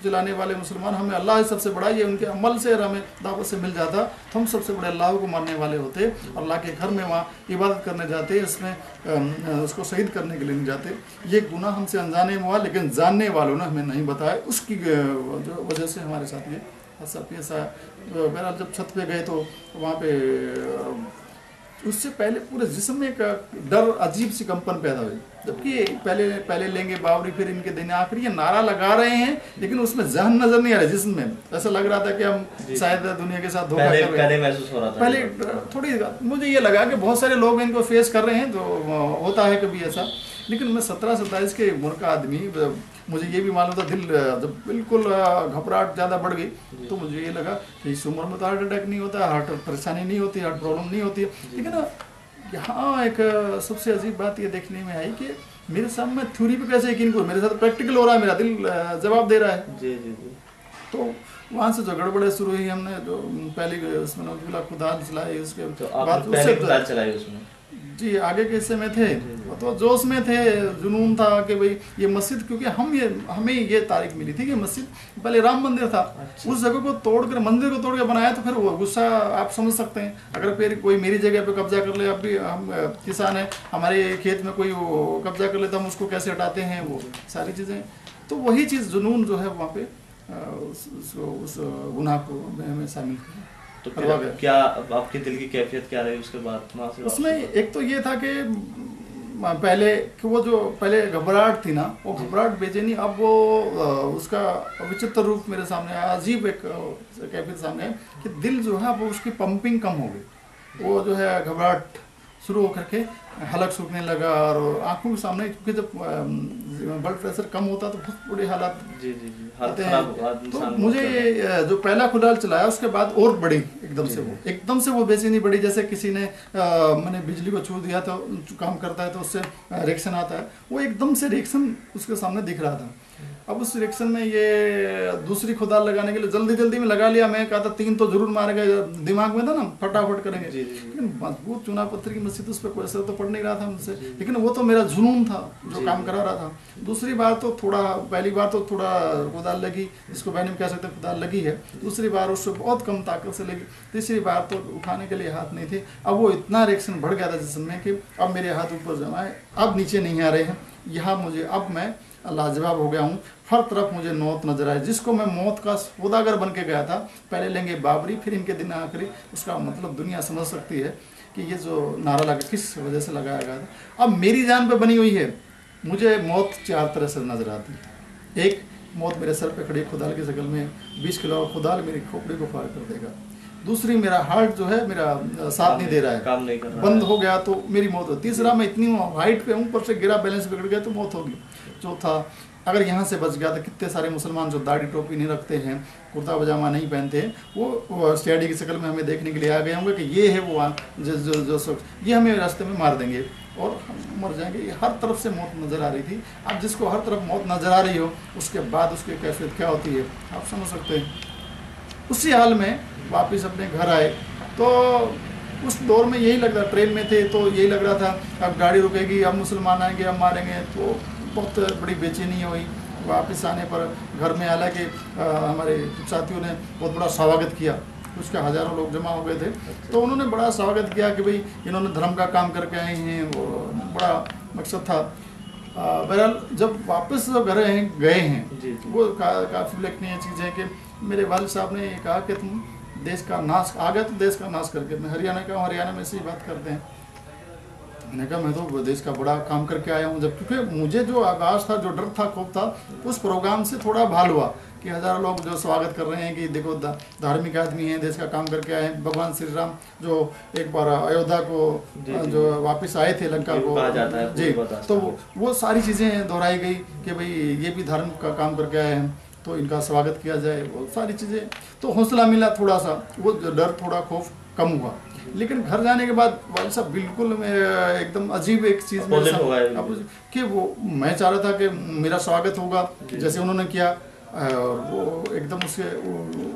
चलाने वाले मुसलमान, हमें अल्लाह सबसे बड़ा, ये उनके अमल से और हमें दावत से मिल जाता तो हम सबसे बड़े अल्लाह को मानने वाले होते। अल्लाह के घर में वहाँ इबादत करने जाते, इसमें उसको शहीद करने के लिए नहीं जाते। ये गुनाह हमसे अनजाने में हुआ, लेकिन जानने वालों ने हमें नहीं बताया, उसकी जो वजह से हमारे साथ ये हादसा पेश आया। बहरहाल जब छत पे गए तो वहाँ पे उससे पहले पूरे जिस्म में एक डर, अजीब सी कंपन पैदा हुई, जबकि पहले लेंगे बावरी फिर इनके दिन आखिरी, ये नारा लगा रहे हैं लेकिन उसमें जहन नजर नहीं आ रहा। जिस्म में ऐसा लग रहा था कि हम शायद दुनिया के साथ धोखा कर रहे हैं। महसूस हो रहा था पहले थोड़ी मुझे ये लगा कि बहुत सारे लोग इनको फेस कर रहे हैं, तो होता है कभी ऐसा। लेकिन मैं 17-27 के उम्र का आदमी, मुझे ये भी मालूम था, दिल जब बिल्कुल घबराहट ज़्यादा बढ़ गई तो मुझे ये लगा कि इस उम्र में तो हार्ट अटैक नहीं होता, हार्ट परेशानी नहीं होती, हार्ट प्रॉब्लम नहीं होती है। लेकिन यहाँ एक सबसे अजीब बात ये देखने में आई कि मेरे सामने थ्योरी पे कैसे यकीन करूँ, मेरे साथ प्रैक्टिकल हो रहा है, मेरा दिल जवाब दे रहा है। जी जी जी। तो वहाँ से जो गड़बड़े शुरू हुई, हमने जो पहले उसमें खुदा चलाई, उसके बाद उससे चलाई उसमें जी आगे के हिस्से में थे तो जोश में थे, जुनून था कि भाई ये मस्जिद, क्योंकि हमें ये तारीख मिली थी कि मस्जिद पहले राम मंदिर था। अच्छा। उस जगह को तोड़कर, मंदिर को तोड़ के बनाया, तो फिर वो गुस्सा आप समझ सकते हैं। अगर फिर कोई मेरी जगह पे कब्जा कर ले, अब भी हम किसान हैं, हमारे खेत में कोई कब्जा कर ले तो हम उसको कैसे हटाते हैं, वो सारी चीज़ें। तो वही चीज़ जुनून जो है वहाँ पे उस गुनाह को हमें शामिल किया। तो क्या आपके दिल की कैफियत क्या रही उसके बाद वहाँ से? उसमें एक तो ये था कि पहले कि वो जो पहले घबराहट थी ना, वो घबराहट बेचैनी, अब वो उसका विचित्र रूप मेरे सामने आया, अजीब एक कैफियत सामने है कि दिल जो है वो उसकी पंपिंग कम हो गई, वो जो है घबराहट शुरू होकर के हलक सूखने लगा, और आंखों के सामने, क्योंकि जब ब्लड प्रेशर कम होता तो बहुत बुरे हालात आते हैं। तो मुझे जो पहला खुदाल चलाया उसके बाद और बढ़ी एकदम से वो बेचैनी बढ़ी, जैसे किसी ने मैंने बिजली को छू दिया तो काम करता है तो उससे रिएक्शन आता है, वो एकदम से रिएक्शन उसके सामने दिख रहा था। अब उस रिएक्शन में ये दूसरी खुदाल लगाने के लिए जल्दी में लगा लिया। मैं कहा था 3 तो जरूर मारेगा, दिमाग में था ना फटाफट करेंगे, लेकिन मजबूत चुना पत्थर की मस्जिद, उस पर कोई असर तो पड़ नहीं रहा था मुझसे, लेकिन वो तो मेरा जुनून था जो काम करा रहा था। दूसरी बार तो थोड़ा, पहली बार तो थोड़ा खुदाल लगी, इसको बहन में कह सकते खुदाल लगी है, दूसरी बार उससे बहुत कम ताकत से लगी, तीसरी बार तो उठाने के लिए हाथ नहीं थे। अब वो इतना रिएक्शन बढ़ गया था जिसम में कि अब मेरे हाथ ऊपर जमाए, अब नीचे नहीं आ रहे हैं, यहाँ मुझे, अब मैं लाजवाब हो गया हूँ, हर तरफ मुझे मौत नजर आए, जिसको मैं मौत का सौदागर बन के गया था। पहले लेंगे बाबरी फिर इनके दिन आखिरी, उसका मतलब दुनिया समझ सकती है कि ये जो नारा लगा किस वजह से लगाया गया था। अब मेरी जान पे बनी हुई है, मुझे मौत 4 तरह से नजर आती है। एक मौत मेरे सर पे खड़ी खुदाल की शक्ल में, 20 किलो खुदाल मेरी खोपड़ी को फाड़ कर देगा। दूसरी, मेरा हार्ट जो है मेरा साथ नहीं दे रहा है, काम नहीं कर रहा, बंद हो गया तो मेरी मौत हो। तीसरा, मैं इतनी हाइट पे ऊपर से गिरा, बैलेंस बिगड़ गया तो मौत होगी। चौथा, अगर यहाँ से बच गया तो कितने सारे मुसलमान जो दाढ़ी टोपी नहीं रखते हैं, कुर्ता पजामा नहीं पहनते हैं, वो सीआईडी की शक्ल में हमें देखने के लिए आ गए होंगे कि ये है वो जो शख्स, ये हमें रास्ते में मार देंगे और हम मर जाएंगे। ये हर तरफ से मौत नज़र आ रही थी। अब जिसको हर तरफ मौत नज़र आ रही हो, उसके बाद उसकी कैफियत क्या होती है आप समझ सकते हैं। उसी हाल में वापस अपने घर आए तो उस दौर में यही लग रहा, ट्रेन में थे तो यही लग रहा था अब गाड़ी रुकेगी, अब मुसलमान आएंगे, अब मारेंगे, तो बहुत बड़ी बेचैनी हुई। वापस आने पर घर में, हालांकि हमारे साथियों ने बहुत बड़ा स्वागत किया, उसके हज़ारों लोग जमा हो गए थे, तो उन्होंने बड़ा स्वागत किया कि भाई इन्होंने धर्म का काम करके आए हैं, वो बड़ा मकसद था। बहरहाल जब वापस घर गए हैं वो काफ़ी उल्लेखनीय चीज़ है कि मेरे वालिद साहब ने कहा कि तुम देश का नाश, आ गया तो देश का नाश करके। मैं हरियाणा का हूँ, हरियाणा में से ही बात करते हैं। मैंने कहा मैं तो देश का बड़ा काम करके आया हूँ, जब क्योंकि मुझे जो आगाज़ था, जो डर था, खौफ था, उस प्रोग्राम से थोड़ा भाल हुआ कि हज़ारों लोग जो स्वागत कर रहे हैं कि देखो धार्मिक आदमी हैं, देश का काम करके आए हैं। भगवान श्री राम जो एक बार अयोध्या को जो वापस आए थे लंका को, जी, तो वो सारी चीज़ें दोहराई गई कि भाई ये भी धार्मिक का काम करके आए हैं तो इनका स्वागत किया जाए, वो सारी चीज़ें। तो हौसला मिला थोड़ा सा, वो डर थोड़ा खौफ कम हुआ। लेकिन घर जाने के बाद वालिद साहब बिल्कुल एकदम अजीब एक चीज़ मेरे साथ कि वो, मैं चाह रहा था कि मेरा स्वागत होगा जैसे उन्होंने किया, और वो एकदम उससे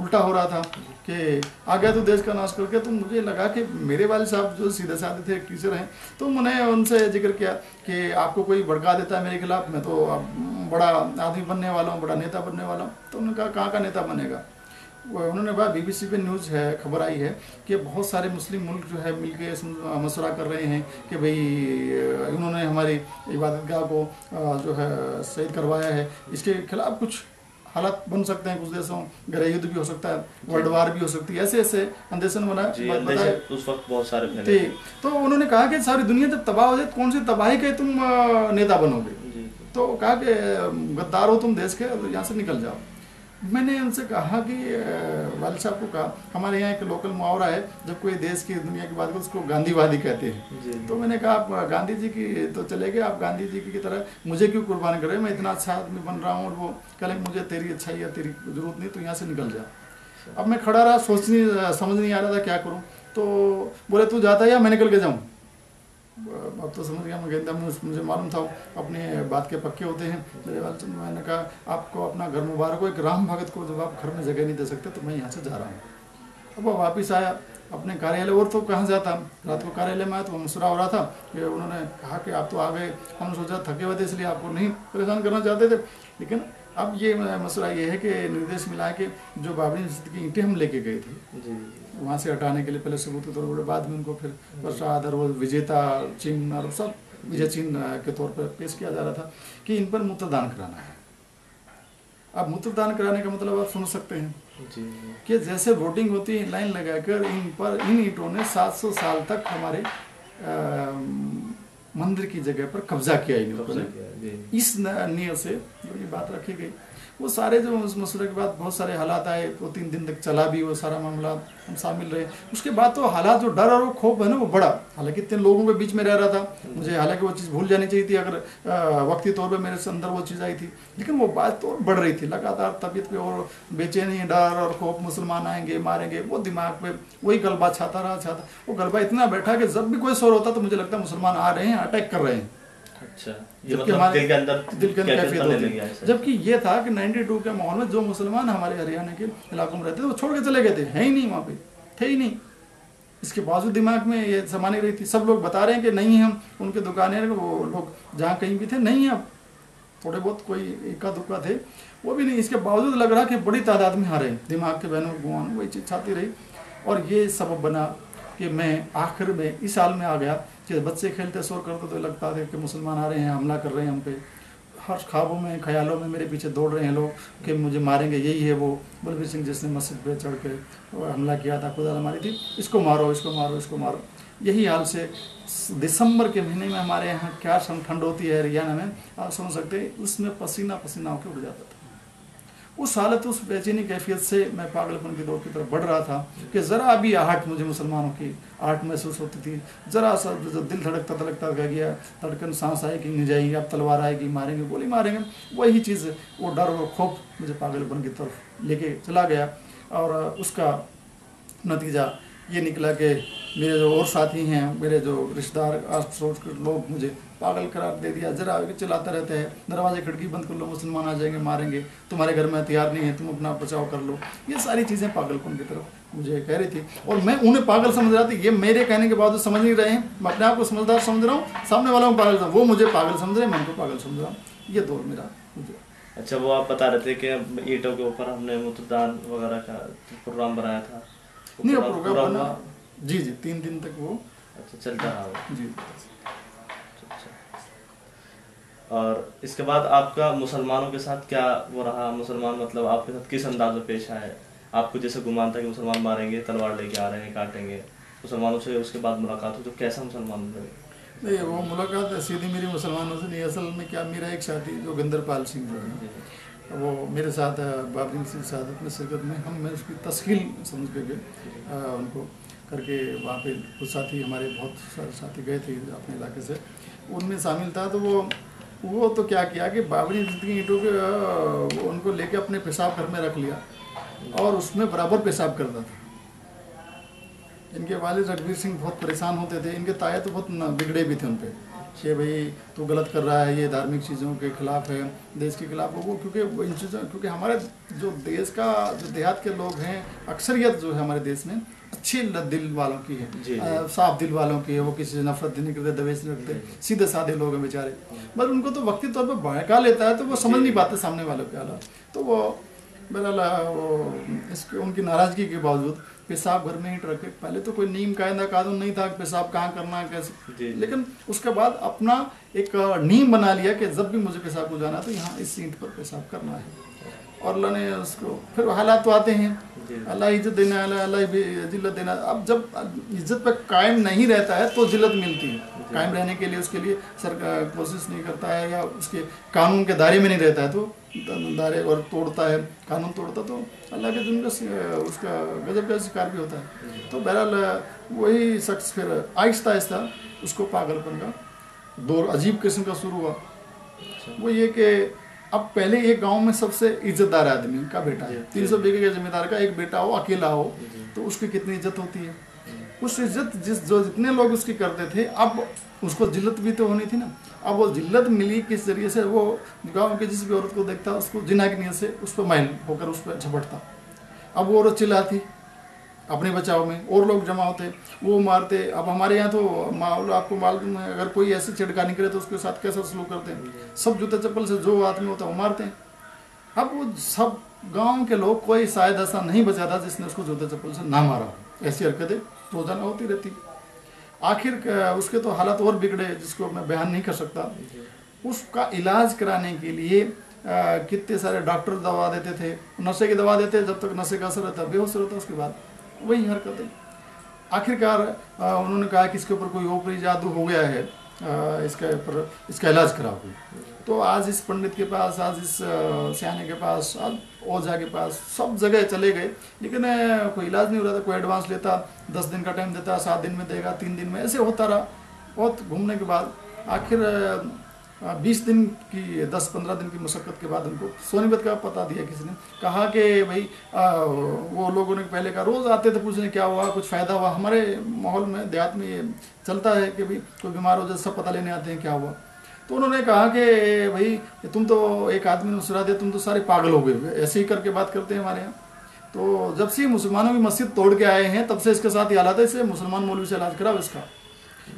उल्टा हो रहा था कि आ गया तो देश का नाश करके। तो मुझे लगा कि मेरे वाले साहब जो सीधे साधे थे, टीचर हैं, तो मैंने उनसे जिक्र किया कि आपको कोई भड़का देता है मेरे खिलाफ, मैं तो अब बड़ा आदमी बनने वाला हूँ, बड़ा नेता बनने वाला हूँ। तो उन्होंने कहा कहाँ का नेता बनेगा। उन्होंने कहा BBC पे न्यूज़ है, खबर आई है कि बहुत सारे मुस्लिम मुल्क जो है मिलके मशवरा कर रहे हैं कि भाई उन्होंने हमारी इबादतगाह को जो है शहीद करवाया है, इसके खिलाफ कुछ हालात बन सकते हैं, कुछ देशों गृह युद्ध भी हो सकता है, वर्ल्ड वार भी हो सकती है, ऐसे ऐसे अंदेशन बताए उस वक्त बहुत सारे फैले। तो उन्होंने कहा कि सारी दुनिया जब तबाह हो जाए तो कौन सी तबाही के तुम नेता बनोगे। तो कहा कि गद्दार हो तुम देश के, यहाँ से निकल जाओ। मैंने उनसे कहा कि वालिद साहब को कहा, हमारे यहाँ एक लोकल मुहावरा है, जब कोई देश की दुनिया की बात करो उसको गांधीवादी कहते हैं। तो मैंने कहा आप गांधी जी की तो चले गए, आप गांधी जी की तरह मुझे क्यों कुर्बान कर रहे हैं, मैं इतना अच्छा आदमी बन रहा हूँ और वो कल मुझे तेरी अच्छाई है, तेरी जरूरत नहीं, तो यहाँ से निकल जा। अब मैं खड़ा रहा, समझ नहीं आ रहा था क्या करूँ। तो बोले तू जाता है या मैं निकल के जाऊँ। अब तो समझ गया मैं गेंदा, मुझे मालूम था अपने बात के पक्के होते हैं मेरे वाले। मैंने कहा आपको अपना घर मुबारक हो, एक राम भगत को जब आप घर में जगह नहीं दे सकते तो मैं यहाँ से जा रहा हूँ। अब वो वापस आया अपने कार्यालय, और तो कहाँ जाता, रात को कार्यालय में आया तो मसला हो रहा था कि उन्होंने कहा कि आप तो आ गए, हम सोचा थके हुए थे इसलिए आपको नहीं परेशान करना चाहते थे, लेकिन अब ये मसला ये है कि निर्देश मिला है कि जो बाबरी मस्जिद की ईंटें हम लेके गए थे वहाँ से हटाने के लिए पहले सबूत के तौर पर, बाद में उनको फिर प्रसाद और वो विजेता चिन्ह और सब विजय चिन्ह के तौर पर पेश किया जा रहा था कि इन पर मूत्रदान कराना है। अब मूत्रदान कराने का मतलब आप समझ सकते हैं कि जैसे वोटिंग होती है लाइन लगाकर, इन ईंटों ने 700 साल तक हमारे मंदिर की जगह पर कब्जा किया इन लोगों ने। इस नियत से जो ये बात रखी गई, वो सारे जो उस मसले के बाद बहुत सारे हालात आए, 2-3 दिन तक चला भी वो सारा मामला, हम शामिल रहे। उसके बाद तो हालात जो डर और वो खौफ है ना वो बढ़ा। हालांकि इतने लोगों के बीच में रह रहा था, मुझे हालांकि वो चीज़ भूल जानी चाहिए थी अगर वक्ती तौर पे मेरे से अंदर वो चीज़ आई थी, लेकिन वो बात तो बढ़ रही थी लगातार। तबीयत पे और बेचैनी, डर और खौफ, मुसलमान आएंगे मारेंगे, वो दिमाग पे वही गलबा छाता रहा। वो गलबा इतना बैठा कि जब भी कोई शोर होता तो मुझे लगता है मुसलमान आ रहे हैं, अटैक कर रहे हैं। अच्छा, ये मतलब दिल के अंदर कैफियत होती है। जबकि ये था कि 92 के माहौल में जो मुसलमान हमारे हरियाणा के इलाकों में रहते थे वो छोड़ के चले गए थे, है ही नहीं, वहाँ पे थे ही नहीं। इसके बावजूद दिमाग में ये समानी रही थी। सब लोग बता रहे हैं कि नहीं, हम उनके दुकानें वो लोग जहाँ कहीं भी थे नहीं, अब थोड़े बहुत कोई इक्का दुक्का थे वो भी नहीं। इसके बावजूद लग रहा कि बड़ी तादाद में आ रहे, दिमाग के बहनों गुआन वही चीज़ छाती रही। और ये सबब बना कि मैं आखिर में इस हाल में आ गया कि बच्चे खेलते शोर करते तो लगता था कि मुसलमान आ रहे हैं, हमला कर रहे हैं हम पे। हर ख्वाबों में, ख्यालों में मेरे पीछे दौड़ रहे हैं लोग कि मुझे मारेंगे। यही है वो बलबीर सिंह जिसने मस्जिद पे चढ़ के हमला किया था, खुदा मारी थी, इसको मारो, इसको मारो, इसको मारो। यही हाल से दिसंबर के महीने में हमारे यहाँ क्या ठंड होती है हरियाणा में, आप समझ सकते हैं, उसमें पसीना पसीना होकर उड़ जाता था। उस हालत, उस बेचैनी कैफियत से मैं पागलपन की दौड़ की तरफ बढ़ रहा था कि ज़रा भी आहट, मुझे मुसलमानों की आहट महसूस होती थी। ज़रा सा जो दिल धड़कता गया, धड़कन सांस आएगी नहीं जाएगी, अब तलवार आएगी, मारेंगे, गोली मारेंगे, वही चीज़, वो डर और खौफ मुझे पागलपन की तरफ लेके चला गया। और उसका नतीजा ये निकला कि मेरे जो और साथी हैं, मेरे जो रिश्तेदार, आस पड़ोस के लोग मुझे पागल करार दे दिया। जरा चिल्लाते रहते हैं, दरवाजे खिड़की बंद कर लो, मुसलमान आ जाएंगे, मारेंगे, तुम्हारे घर में हथियार नहीं है, तुम अपना बचाव कर लो। ये सारी चीज़ें पागलपन की तरफ मुझे कह रही थी और मैं उन्हें पागल समझ रहा था। ये मेरे कहने के बाद समझ नहीं रहे हैं, मैं अपने आप को समझदार समझ रहा हूँ, सामने वालों को पागल, वो मुझे पागल समझ रहे हैं, मैं उनको पागल समझ रहा हूँ। ये दौर मेरा मुझे। अच्छा, वो आप बता रहे थे कि ईंटों के ऊपर हमने मूत्रदान वगैरह का प्रोग्राम बनाया था। नहीं, वो प्रोग्राम बना जी 3 दिन तक वो अच्छा चलता रहा जी। और इसके बाद आपका मुसलमानों के साथ क्या वो रहा? मुसलमान मतलब आपके साथ किस अंदाज में पेश आए? आपको जैसे गुमान था कि मुसलमान मारेंगे, तलवार लेके आ रहे हैं, काटेंगे, मुसलमानों से उसके बाद मुलाकात हो तो कैसा मुसलमान रहे? नहीं, वो मुलाकात सीधी मेरी मुसलमानों से नहीं। असल में क्या, मेरा एक साथी जो गंदरपाल सिंह जो है वो मेरे साथ बाबरी मस्जिद शहादत में शिरकत में मैं उसकी तस्कील समझ के गए उनको करके। वहाँ पे कुछ साथी हमारे, बहुत सारे साथी गए थे अपने इलाके से, उनमें शामिल था। तो वो तो क्या किया कि बाबरी मस्जिद की ईंटों के उनको लेके अपने पेशाब घर में रख लिया और उसमें बराबर पेशाब करता था। इनके वालिद रणवीर सिंह बहुत परेशान होते थे, इनके ताया तो बहुत बिगड़े भी थे उन पर। कि भाई तू गलत कर रहा है, ये धार्मिक चीज़ों के खिलाफ है, देश के खिलाफ है वो, क्योंकि इन चीज़ों, क्योंकि हमारे जो देश का जो देहात के लोग हैं, अक्सरियत जो है हमारे देश में अच्छे दिल वालों की है, साफ दिल वालों की है, वो किसी से नफरत नहीं करते, दवेश नहीं रखते, सीधे साधे लोग हैं बेचारे। बस उनको तो वक्ती तौर पर बहका लेता है तो वो समझ नहीं पाते सामने वालों के हालात। तो वो बहरहाल वो इसके उनकी नाराज़गी के बावजूद पेशाब घर में ही रखे। पहले तो कोई नियम कायदा कानून नहीं था पेशाब कहाँ करना है कैसे, लेकिन उसके बाद अपना एक नियम बना लिया कि जब भी मुझे पेशाब को जाना तो यहाँ इस सीट पर पेशाब करना है। और अल्लाह ने उसको, फिर हालात तो आते हैं, अल्लाह इज्जत देना, अल्लाह भी जिल्लत देना। अब जब इज्जत पर कायम नहीं रहता है तो जिल्लत मिलती है। कायम रहने के लिए उसके लिए सरकार कोशिश नहीं करता है या उसके कानून के दायरे में नहीं रहता है तो दायरे और तोड़ता है, कानून तोड़ता तो अल्लाह के जुल्म का उसका गजब का शिकार भी होता है। तो बहरहाल वही शख्स फिर आहिस्ता आहिस्ता उसको पागलपन का दौर अजीब किस्म का शुरू हुआ। वो ये कि अब पहले एक गांव में सबसे इज्जतदार आदमी का बेटा है, 300 बीघे के जमींदार का एक बेटा हो, अकेला हो, तो उसकी कितनी इज्जत होती है। उस इज्जत जितने लोग उसकी करते थे, अब उसको जिल्लत भी तो होनी थी ना। अब वो जिल्लत मिली किस जरिए से, वो गांव के जिस भी औरत को देखता उसको जिना की नीयत से उस पर माइल होकर उस पर झपटता। अब वो औरत चिल्लाती अपने बचाव में, और लोग जमा होते, वो मारते। अब हमारे यहाँ तो आपको मालूम है, अगर कोई ऐसे छिड़कानी करे तो उसके साथ कैसा सलूक करते हैं, सब जूते चप्पल से जो आदमी होता है वो मारते हैं। अब वो सब गांव के लोग, कोई शायद ऐसा नहीं बचा था जिसने उसको जूते चप्पल से ना मारा हो। ऐसी हरकतें रोजाना होती रहती। आखिर उसके तो हालात और बिगड़े जिसको मैं बयान नहीं कर सकता। उसका इलाज कराने के लिए कितने सारे डॉक्टर दवा देते थे, नशे की दवा देते, जब तक नशे का असर रहता बेहोश रहता, उसके बाद वही हरकतें। आखिरकार उन्होंने कहा कि इसके ऊपर कोई ऊपरी जादू हो गया है, इसके ऊपर इसका इलाज कराओ। तो आज इस पंडित के पास, आज इस सियाने के पास, आज ओझा के पास, सब जगह चले गए, लेकिन कोई इलाज नहीं हो रहा था। कोई एडवांस लेता, 10 दिन का टाइम देता, 7 दिन में देगा, 3 दिन में, ऐसे होता रहा। बहुत घूमने के बाद आखिर 20 दिन की, 10-15 दिन की मशक्क़त के बाद उनको सोनीपत का पता दिया किसी ने। कहा कि भाई वो लोगों ने पहले कहा, रोज़ आते थे पूछने क्या हुआ, कुछ फ़ायदा हुआ। हमारे माहौल में, देहात में ये चलता है कि भाई कोई बीमार हो जाए सब पता लेने आते हैं क्या हुआ। तो उन्होंने कहा कि भाई तुम तो, एक आदमी ने सुना दिया, तुम तो सारे पागल हो गए, ऐसे ही करके बात करते हैं हमारे यहाँ। तो जब से मुसलमानों की मस्जिद तोड़ के आए हैं तब से इसके साथ ये हालात है, इसे मुसलमान मौलवी से इलाज कराओ इसका।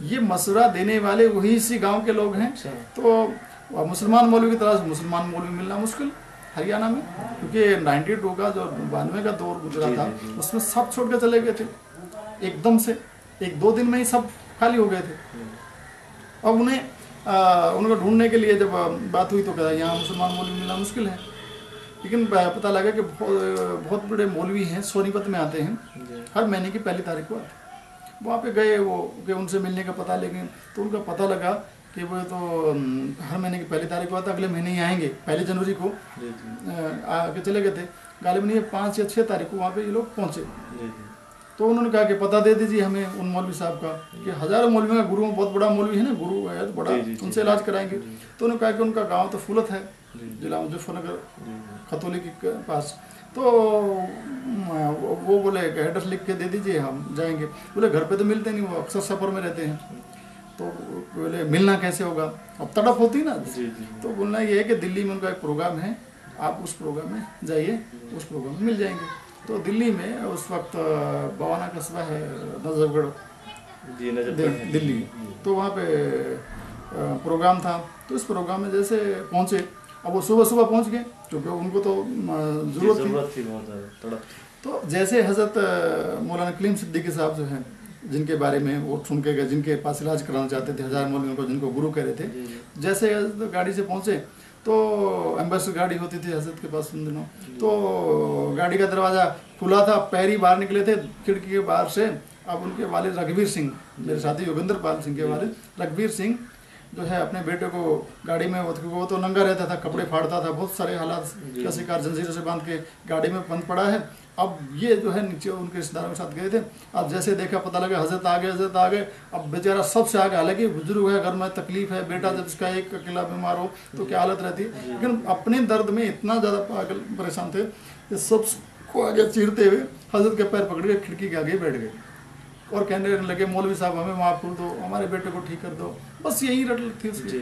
ये मशवरा देने वाले वही इसी गांव के लोग हैं। तो मुसलमान मौलवी की तरह मुसलमान मौलवी मिलना मुश्किल हरियाणा में, क्योंकि 92 का जो 92 का दौर गुजरा था उसमें सब छोड़ कर चले गए थे एकदम से, 1-2 दिन में ही सब खाली हो गए थे। अब उनको ढूंढने के लिए जब बात हुई तो कहा यहाँ मुसलमान मौलवी मिलना मुश्किल है। लेकिन पता लगा कि बहुत बड़े मौलवी हैं, सोनीपत में आते हैं, हर महीने की पहली तारीख को आते। वहाँ पे गए वो कि उनसे मिलने का पता, लेकिन तो उनका पता लगा कि वो तो हर महीने की पहली तारीख को आता, अगले महीने ही आएंगे, 1 जनवरी को आके चले गए थे। गालिबन ये 5 या 6 तारीख को वहाँ पे ये लोग पहुँचे। तो उन्होंने कहा कि पता दे दीजिए हमें उन मौलवी साहब का, कि हज़ारों मौलवी का गुरु, बहुत बड़ा मौलवी है ना, गुरु है तो बड़ा, उनसे इलाज कराएंगे। तो उन्होंने कहा कि उनका गाँव तो फुलत है, जिला मुजफ्फरनगर खतौली के पास। तो वो बोले कि एड्रेस लिख के दे दीजिए हम जाएंगे। बोले घर पे तो मिलते नहीं, वो अक्सर सफ़र में रहते हैं। तो बोले मिलना कैसे होगा, अब तड़प होती ना। तो बोलना ये है कि दिल्ली में उनका एक प्रोग्राम है, आप उस प्रोग्राम में जाइए, उस प्रोग्राम में मिल जाएंगे। तो दिल्ली में उस वक्त बवाना कस्बा है, नजफगढ़ दिल्ली, तो वहाँ पे प्रोग्राम था। तो इस प्रोग्राम में जैसे पहुँचे, अब वो सुबह पहुँच गए क्योंकि उनको तो ज़रूरत थी बहुत ज़्यादा। तो जैसे हज़रत मौलाना कलीम सिद्दीकी साहब जो हैं, जिनके बारे में वो सुन के गए, जिनके पास इलाज कराना चाहते थे, 1000 मौलवियों को, जिनको गुरु कह रहे थे, जैसे गाड़ी से पहुँचे तो एम्बेसडर गाड़ी होती थी हजरत के पास उन दिनों। तो गाड़ी का दरवाज़ा खुला था, पैर ही बाहर निकले थे खिड़की के बाहर से। अब उनके वालिद रघुवीर सिंह, मेरे साथी योगेंद्र पाल सिंह के वालिद रघुवीर सिंह जो है, अपने बेटे को गाड़ी में, वो तो नंगा रहता था, कपड़े फाड़ता था, बहुत सारे हालात का शिकार, जंजीरों से बांध के गाड़ी में बंद पड़ा है। अब ये जो है नीचे उनके रिश्तेदारों के साथ गए थे। अब जैसे देखा, पता लगा हजरत आ गए। अब बेचारा सबसे आगे, हालांकि बुजुर्ग है, घर में तकलीफ है, बेटा जब इसका एक अकेला बीमार हो तो क्या हालत रहती है, लेकिन अपने दर्द में इतना ज़्यादा पागल परेशान थे कि सबको आगे चीरते हुए हजरत के पैर पकड़ के खिड़की के आगे बैठ गए। और कहने लगे मौलवी साहब हमें माफ़ कर दो, हमारे बेटे को ठीक कर दो, बस यही रटल थी उसकी।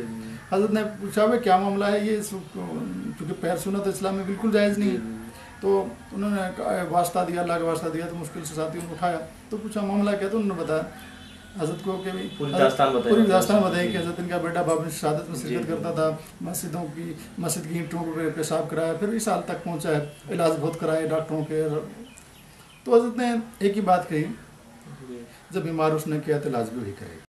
हजरत ने पूछा भाई क्या मामला है ये, क्योंकि पैर छूना तो इस्लाम में बिल्कुल जायज़ नहीं है। तो उन्होंने वास्ता दिया, अल्लाह का वास्ता दिया, तो मुश्किल से साथी ने उठाया, तो पूछा मामला क्या, तो उन्होंने बताया हजरत को कि पूरी दास्तान बताई कि हजरत इनका बेटा बाब शहादत में शिरकत करता था, मस्जिद की ईंटों पर पेशाब कराया, फिर इस हाल तक पहुंचा है, इलाज बहुत कराए डॉक्टरों के। तो हजरत ने एक ही बात कही, जब बीमार उसने किया तो इलाज भी वही करेगा।